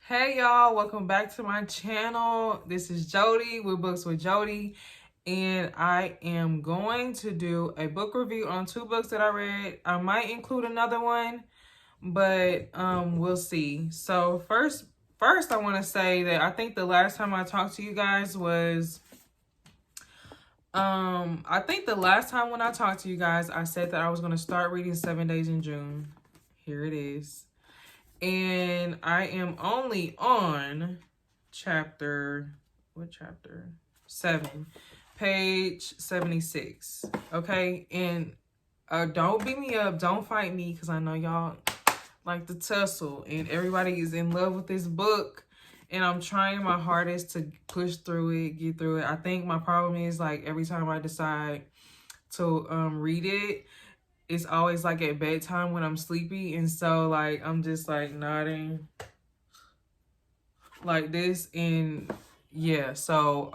Hey y'all, welcome back to my channel. This is Jody with Books with Jody, and I am going to do a book review on 2 books that I read. I might include another one, but we'll see. So first I want to say that I think the last time I talked to you guys was I think the last time when I talked to you guys, I said that I was going to start reading 7 Days in June. Here it is. And I am only on what chapter? 7, page 76. Okay. And don't beat me up. Don't fight me because I know y'all like to tussle and everybody is in love with this book. And I'm trying my hardest to push through it, get through it. I think my problem is like every time I decide to read it, it's always like at bedtime when I'm sleepy, and so like I'm just like nodding like this, and yeah, so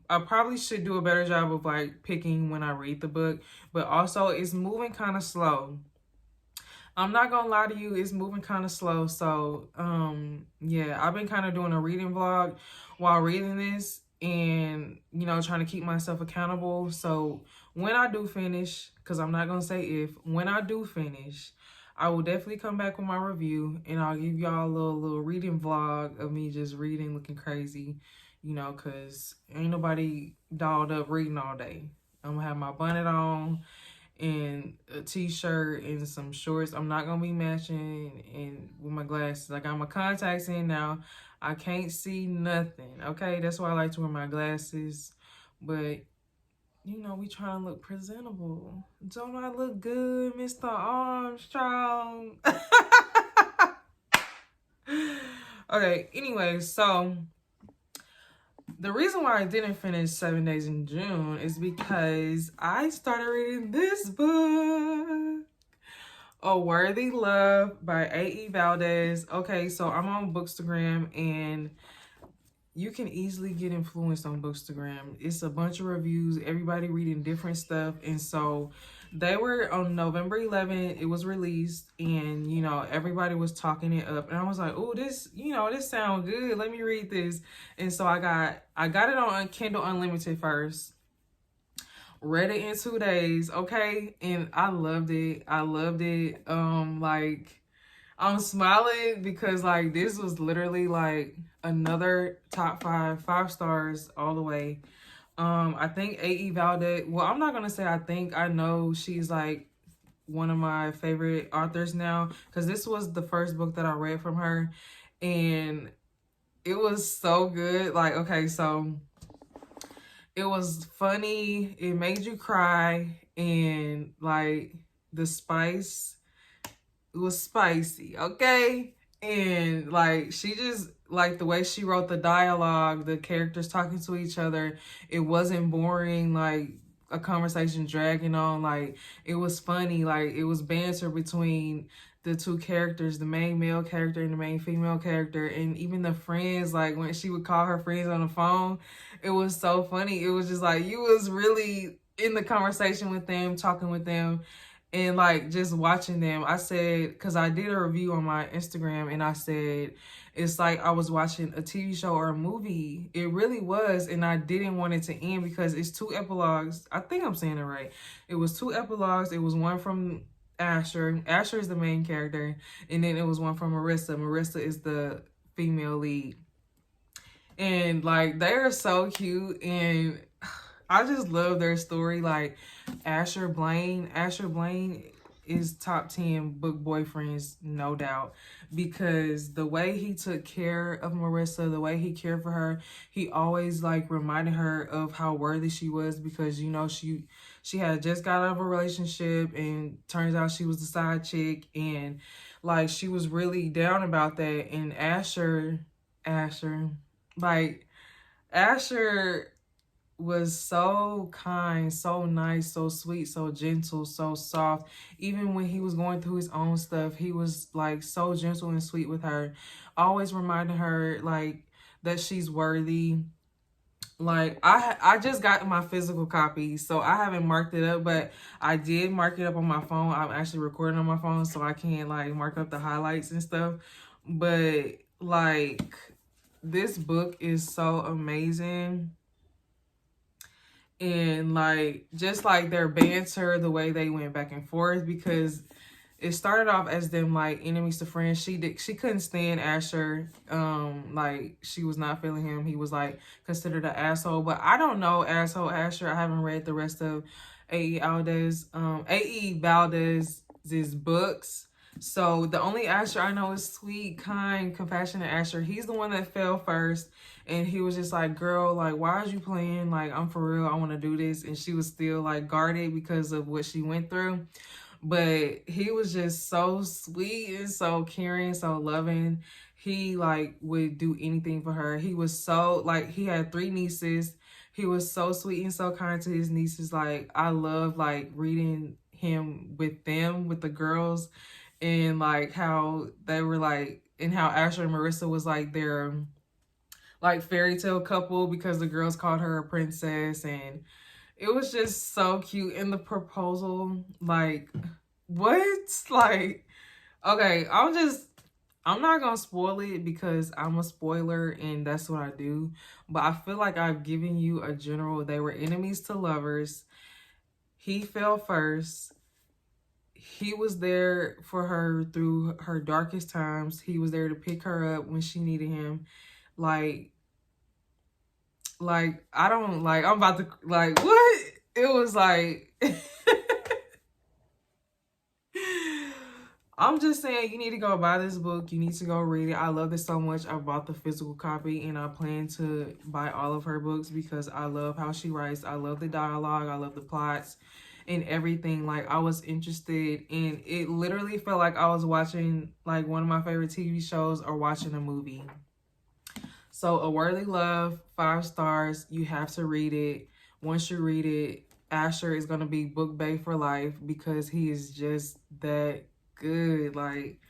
I probably should do a better job of like picking when I read the book, but also it's moving kind of slow. I'm not gonna lie to you, it's moving kind of slow. So yeah, I've been kind of doing a reading vlog while reading this, and you know, trying to keep myself accountable. So when I do finish, because I'm not gonna say if, when I do finish, I will definitely come back with my review, and I'll give y'all a little reading vlog of me just reading, looking crazy, you know, because ain't nobody dolled up reading all day. I'm gonna have my bonnet on and a t-shirt and some shorts. I'm not gonna be matching, and with my glasses, I got my contacts in now. I can't see nothing. Okay, that's why I like to wear my glasses. But you know, we trying to look presentable. Don't I look good, Mr. Armstrong? Okay, anyway, so the reason why I didn't finish 7 Days in June is because I started reading this book, A Worthy Love by A.E. Valdez. Okay, so I'm on Bookstagram, and you can easily get influenced on Bookstagram. It's a bunch of reviews, everybody reading different stuff, and so they were on November 11th, it was released, and you know, everybody was talking it up, and I was like, oh, this, you know, this sounds good, let me read this. And so I got it on Kindle Unlimited first, read it in 2 days, okay, and I loved it. Like, I'm smiling because like this was literally like another top 5 stars all the way. I think A.E. Valdez, well, I'm not gonna say I think, I know she's like one of my favorite authors now, because this was the first book that I read from her, and it was so good. Like, okay, so it was funny, it made you cry, and like the spice, it was spicy, okay? And like she just, like the way she wrote the dialogue, the characters talking to each other, it wasn't boring, like a conversation dragging on. Like, it was funny, like it was banter between the 2 characters, the main male character and the main female character, and even the friends, like when she would call her friends on the phone, it was so funny. It was just like you was really in the conversation with them, talking with them, and like just watching them. I said, because I did a review on my Instagram, and I said it's like I was watching a TV show or a movie. It really was, and I didn't want it to end because it's 2 epilogues. I think I'm saying it right. It was 2 epilogues. It was one from Asher. Asher is the main character, and then it was one from Marissa. Marissa is the female lead, and like they are so cute, and I just love their story. Like Asher Blaine is top 10 book boyfriends, no doubt, because the way he took care of Marissa, the way he cared for her, he always like reminded her of how worthy she was, because you know, she had just got out of a relationship, and turns out she was the side chick, and like she was really down about that. And like Asher was so kind, so nice, so sweet, so gentle, so soft. Even when he was going through his own stuff, he was like so gentle and sweet with her, always reminding her like that she's worthy. Like I just got my physical copy, so I haven't marked it up, but I did mark it up on my phone. I'm actually recording on my phone, so I can like mark up the highlights and stuff. But like, this book is so amazing. And like, just like their banter, the way they went back and forth, because it started off as them like enemies to friends. She couldn't stand Asher. Like, she was not feeling him. He was like considered an asshole. But I don't know asshole Asher. I haven't read the rest of A.E. Valdez's books. So the only Asher I know is sweet, kind, compassionate Asher. He's the one that fell first. And he was just like, girl, like, why are you playing? Like, I'm for real. I want to do this. And she was still like guarded because of what she went through. But he was just so sweet and so caring, so loving. He like would do anything for her. He was so like, he had 3 nieces. He was so sweet and so kind to his nieces. Like, I love like reading him with them, with the girls, and like how they were like, and how Asher and Marissa was like their like fairy tale couple, because the girls called her a princess. And it was just so cute. And the proposal, like, what? Like, okay, I'm not gonna spoil it because I'm a spoiler and that's what I do. But I feel like I've given you a general. They were enemies to lovers. He fell first. He was there for her through her darkest times. He was there to pick her up when she needed him. Like, I don't, like, I'm about to, like, what? It was like, I'm just saying, you need to go buy this book. You need to go read it. I love it so much. I bought the physical copy, and I plan to buy all of her books because I love how she writes. I love the dialogue. I love the plots and everything. Like, I was interested, and it literally felt like I was watching, like, one of my favorite TV shows or watching a movie. So, A Worthy Love, 5 stars. You have to read it. Once you read it, Asher is going to be book bae for life because he is just that good. Like,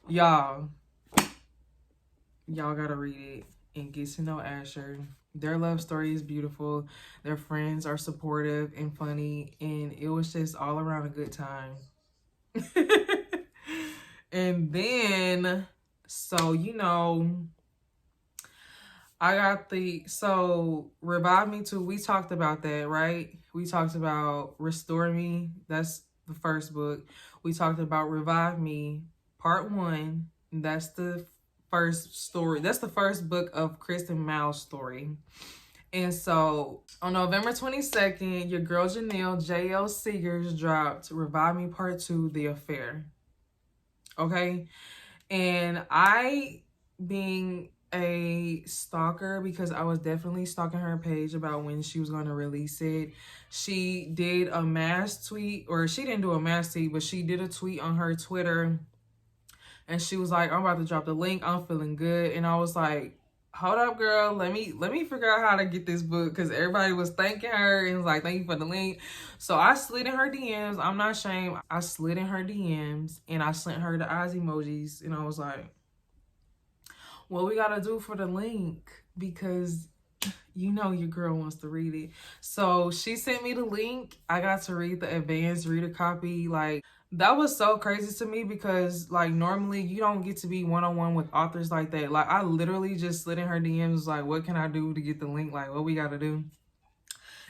y'all gotta read it and get to know Asher. Their love story is beautiful. Their friends are supportive and funny, and it was just all around a good time. And then, so, you know, I got so Revive Me Too, we talked about that, right? We talked about Restore Me. That's the first book. We talked about Revive Me, part 1. That's the first story. That's the first book of Kristen Mal's story. And so on November 22nd, your girl Janelle, JL Seegars, dropped Revive Me Part 2, The Affair. Okay? And I, being a stalker, because I was definitely stalking her page about when she was going to release it, she did a mass tweet, or she didn't do a mass tweet, but she did a tweet on her Twitter, and she was like, I'm about to drop the link, I'm feeling good. And I was like, hold up, girl, let me figure out how to get this book, because everybody was thanking her and was like, thank you for the link. So I slid in her DMs. I'm not ashamed. I slid in her DMs and I sent her the eyes emojis, and I was like, what we gotta do for the link, because you know your girl wants to read it. So she sent me the link. I got to read the advanced reader copy. Like, that was so crazy to me because, like, normally you don't get to be one-on-one with authors like that. Like, I literally just slid in her DMs, like, what can I do to get the link? Like, what we gotta do?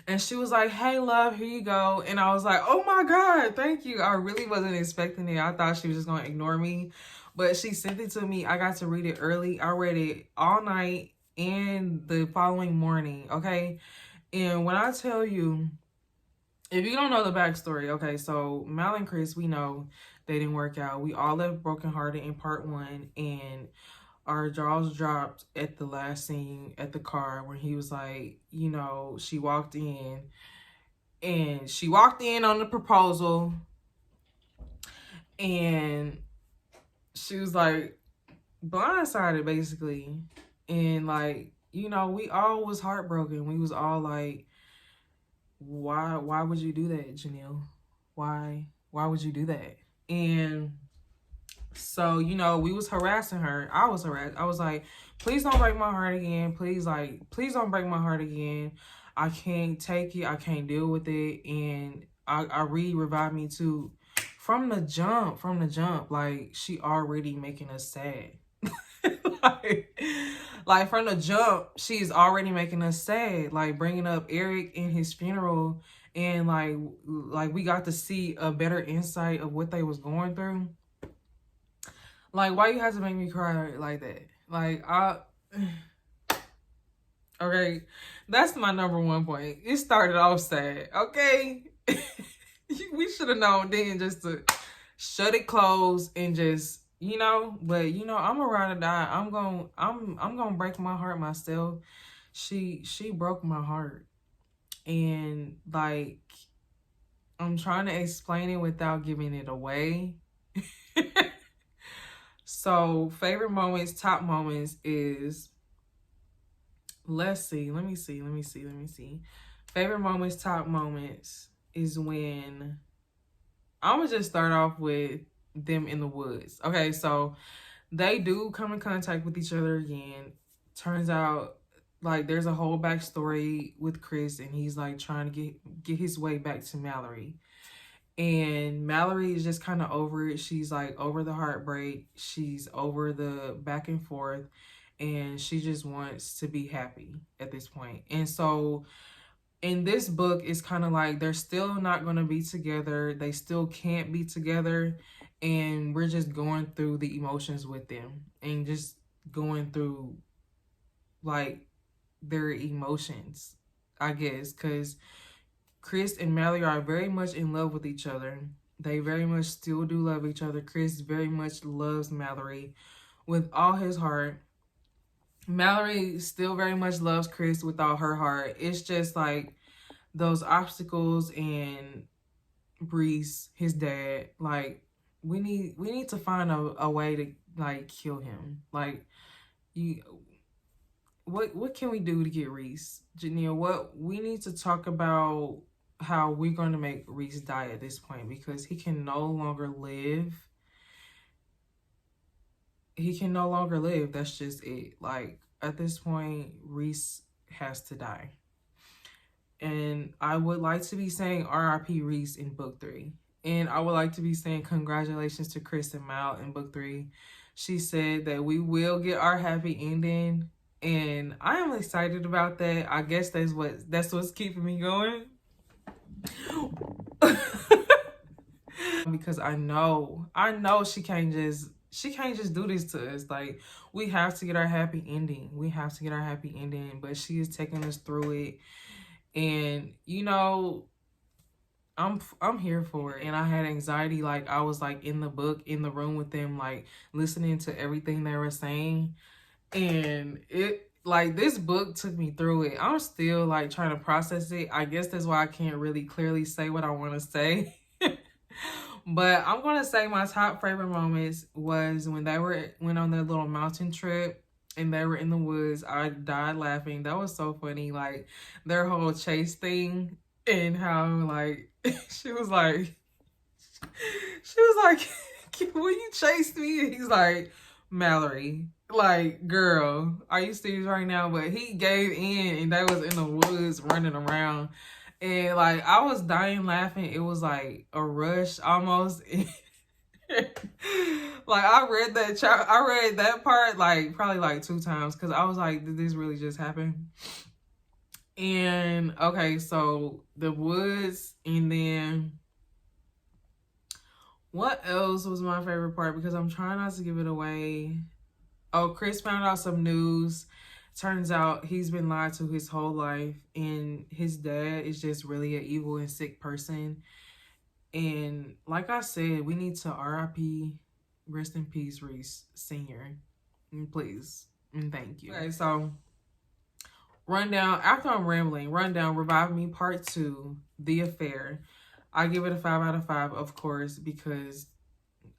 And she was like, hey, love, here you go. And I was like, oh my God, thank you. I really wasn't expecting it. I thought she was just gonna ignore me. But she sent it to me. I got to read it early. I read it all night and the following morning, okay? And when I tell you, if you don't know the backstory, okay, so Mal and Chris, we know they didn't work out. We all left brokenhearted in part 1, and our jaws dropped at the last scene at the car when he was like, you know, she walked in on the proposal, and she was like blindsided basically. And like, you know, we all was heartbroken. We was all like, why would you do that, Janelle? Why would you do that? And so, you know, we was harassing her. I was harassed. I was like, please don't break my heart again. Please don't break my heart again. I can't take it. I can't deal with it. And I Revive Me Too. From the jump, like, she already making us sad. like, like from the jump, she's already making us sad. Like bringing up Eric in his funeral, and like we got to see a better insight of what they was going through. Like, why you have to make me cry like that? Like, okay, that's my number one point. It started off sad, okay? We should have known then just to shut it closed and just, but I'm a ride or die. I'm gonna break my heart myself. She broke my heart. And like I'm trying to explain it without giving it away. So favorite moments, top moments is, let's see, let me see. Favorite moments, top moments is when I'm gonna just start off with them in the woods. Okay, so they do come in contact with each other again. Turns out like there's a whole backstory with Chris, and he's like trying to get his way back to Mallory. And Mallory is just kind of over it. She's like over the heartbreak. She's over the back and forth. And she just wants to be happy at this point. And so in this book, it's kind of like they're still not going to be together. They still can't be together. And we're just going through the emotions with them and just going through like their emotions, I guess, because Chris and Mallory are very much in love with each other. They very much still do love each other. Chris very much loves Mallory with all his heart. Mallory still very much loves Chris with all her heart. It's just like those obstacles and Breeze, his dad, like we need to find a way to like kill him. Like you what can we do to get Reese? Janelle, what we need to talk about how we're going to make Reese die at this point, because he can no longer live. He can no longer live. That's just it. Like at this point, Reese has to die. And I would like to be saying R.I.P. Reese in book 3. And I would like to be saying congratulations to Chris and Mal in book 3. She said that we will get our happy ending. And I am excited about that. I guess that's what's keeping me going. Because I know she can't just do this to us. Like we have to get our happy ending. But she is taking us through it. And I'm here for it. And I had anxiety. Like I was like in the book, in the room with them, like listening to everything they were saying. And it like this book took me through it. I'm still like trying to process it. I guess that's why I can't really clearly say what I want to say. But I'm gonna say my top favorite moments was when they went on their little mountain trip and they were in the woods. I died laughing. That was so funny. Like their whole chase thing, and how like she was like will you chase me? And he's like, Mallory, like, girl, are you serious right now? But he gave in, and they was in the woods running around. And like I was dying laughing. It was like a rush almost. Like I read that part like probably like 2 times, because I was like, did this really just happen? And okay, so the woods, and then what else was my favorite part? Because I'm trying not to give it away. Oh, Chris found out some news. Turns out he's been lied to his whole life, and his dad is just really an evil and sick person. And like I said, we need to RIP, rest in peace, Reese Sr. Please. And thank you. Okay, so rundown, after I'm rambling, rundown, Revive Me Part 2, The Affair. I give it a 5 out of 5, of course, because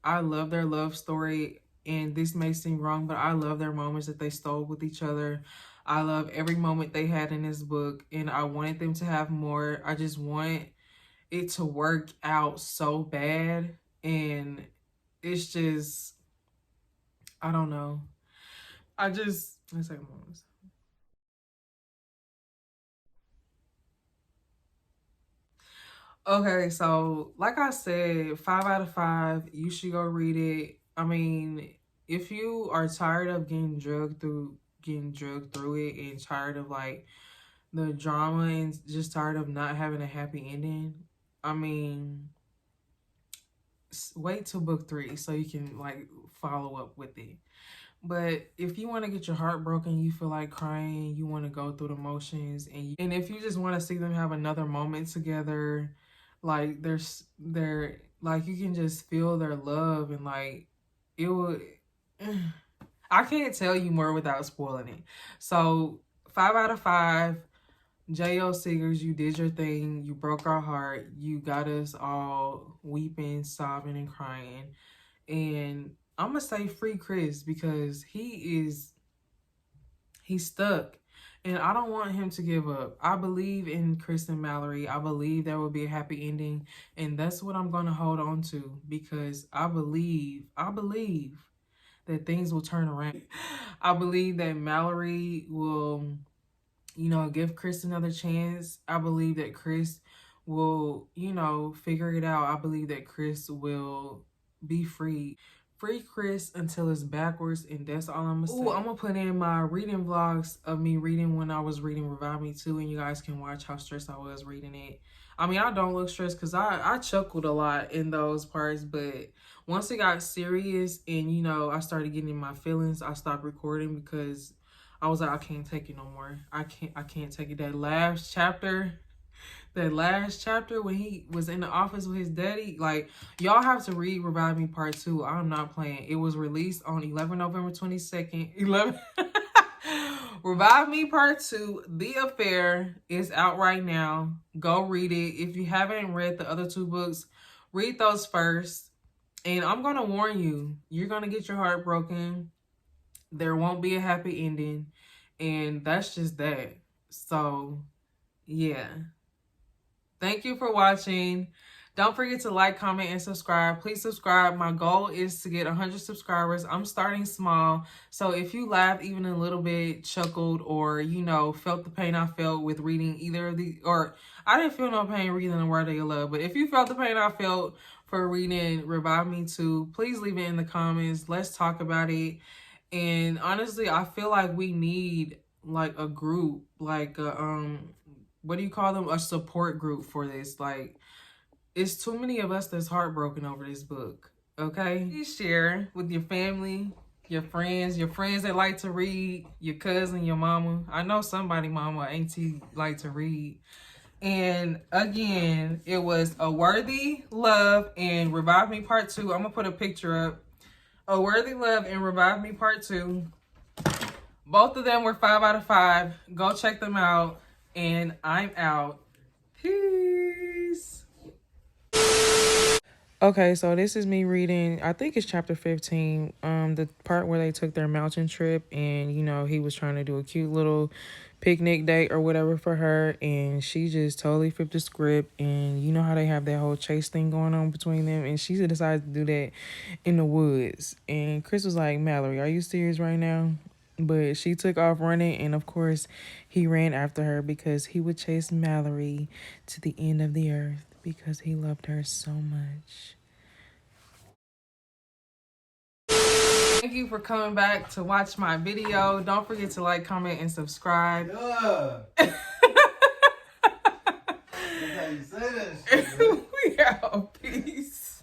I love their love story. And this may seem wrong, but I love their moments that they stole with each other. I love every moment they had in this book, and I wanted them to have more. I just want it to work out so bad, and it's just, I don't know. Let's take a moment. Okay, so like I said, 5 out of 5. You should go read it. I mean, if you are tired of getting drugged through it and tired of like the drama and just tired of not having a happy ending, I mean, wait till book 3 so you can like follow up with it. But if you want to get your heart broken, you feel like crying, you want to go through the motions, and if you just want to see them have another moment together, like they're like you can just feel their love and like it would. I can't tell you more without spoiling it. So 5 out of 5. J.O. Seegars, you did your thing. You broke our heart. You got us all weeping, sobbing, and crying. And I'm going to say free Chris because he's stuck. And I don't want him to give up. I believe in Chris and Mallory. I believe there will be a happy ending. And that's what I'm going to hold on to because I believe that things will turn around. I believe that Mallory will, you know, give Chris another chance. I believe that Chris will, you know, figure it out. I believe that Chris will be free. Free Chris until it's backwards, and that's all I'm gonna say. Ooh, I'm gonna put in my reading vlogs of me reading when I was reading Revive Me 2, and you guys can watch how stressed I was reading it. I mean, I don't look stressed because I chuckled a lot in those parts, but once it got serious and, you know, I started getting in my feelings, I stopped recording because I was like, I can't take it no more. I can't take it. That last chapter when he was in the office with his daddy, like, y'all have to read Revive Me Part 2. I'm not playing. It was released on 11 November 22nd. 11 Revive Me Part 2, The Affair, is out right now. Go read it. If you haven't read the other 2 books, read those first. And I'm going to warn you, you're going to get your heart broken. There won't be a happy ending. And that's just that. So, yeah. Thank you for watching. Don't forget to like, comment, and subscribe. Please subscribe. My goal is to get 100 subscribers. I'm starting small. So if you laughed even a little bit, chuckled, or, you know, felt the pain I felt with reading either of the, or I didn't feel no pain reading The Word of Your Love, but if you felt the pain I felt for reading Revive Me 2, please leave it in the comments. Let's talk about it. And honestly, I feel like we need like a group, like a, what do you call them? A support group for this. Like, it's too many of us that's heartbroken over this book. Okay? Please share with your family, your friends that like to read, your cousin, your mama. I know somebody mama or auntie like to read. And again, it was A Worthy Love and Revive Me Part 2. I'm gonna put a picture up. A Worthy Love and Revive Me Part 2. Both of them were 5 out of 5. Go check them out. And I'm out. Peace. Okay, so this is me reading, I think it's chapter 15, the part where they took their mountain trip and, you know, he was trying to do a cute little picnic date or whatever for her, and she just totally flipped the script, and you know how they have that whole chase thing going on between them, and she decided to do that in the woods, and Chris was like, Mallory, are you serious right now? But she took off running, and of course, he ran after her because he would chase Mallory to the end of the earth because he loved her so much. Thank you for coming back to watch my video. Don't forget to like, comment, and subscribe. Yeah. That's how you say that shit, man. We out. Peace.